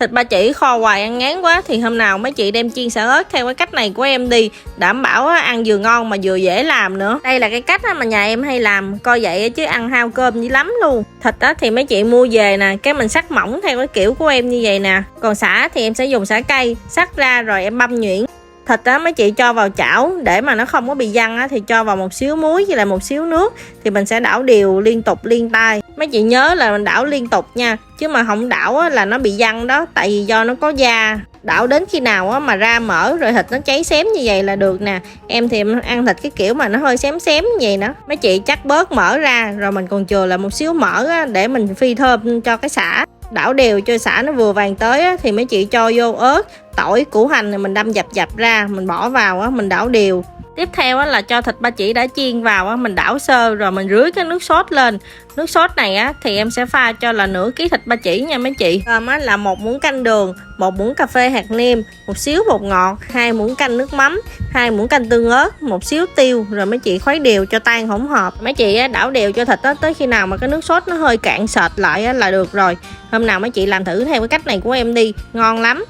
Thịt ba chỉ kho hoài ăn ngán quá thì hôm nào mấy chị đem chiên xả ớt theo cái cách này của em đi, đảm bảo ăn vừa ngon mà vừa dễ làm nữa. Đây là cái cách mà nhà em hay làm, coi vậy chứ ăn hao cơm dữ lắm luôn. Thịt thì mấy chị mua về nè, cái mình sắc mỏng theo cái kiểu của em như vậy nè. Còn sả thì em sẽ dùng sả cây, sắc ra rồi em băm nhuyễn. Thịt mấy chị cho vào chảo để mà nó không có bị văng thì cho vào một xíu muối với lại một xíu nước, thì mình sẽ đảo đều liên tục liên tay. Mấy chị nhớ là mình đảo liên tục nha, chứ mà không đảo là nó bị văng đó, tại vì do nó có da. Đảo đến khi nào mà ra mỡ rồi thịt nó cháy xém như vậy là được nè. Em thì em ăn thịt cái kiểu mà nó hơi xém xém như vậy đó. Mấy chị chắc bớt mỡ ra, rồi mình còn chừa là một xíu mỡ để mình phi thơm cho cái sả. Đảo đều cho sả nó vừa vàng tới thì mấy chị cho vô ớt, tỏi, củ hành, này mình đâm dập dập ra, mình bỏ vào mình đảo đều. Tiếp theo là cho thịt ba chỉ đã chiên vào mình đảo sơ, rồi mình rưới cái nước sốt lên. Nước sốt này thì em sẽ pha cho là nửa ký thịt ba chỉ nha mấy chị. Gồm là 1 muỗng canh đường, 1 muỗng cà phê hạt nêm, một xíu bột ngọt, 2 muỗng canh nước mắm, 2 muỗng canh tương ớt, một xíu tiêu, rồi mấy chị khuấy đều cho tan hỗn hợp. Mấy chị đảo đều cho thịt tới khi nào mà cái nước sốt nó hơi cạn sệt lại là được rồi. Hôm nào mấy chị làm thử theo cái cách này của em đi, ngon lắm.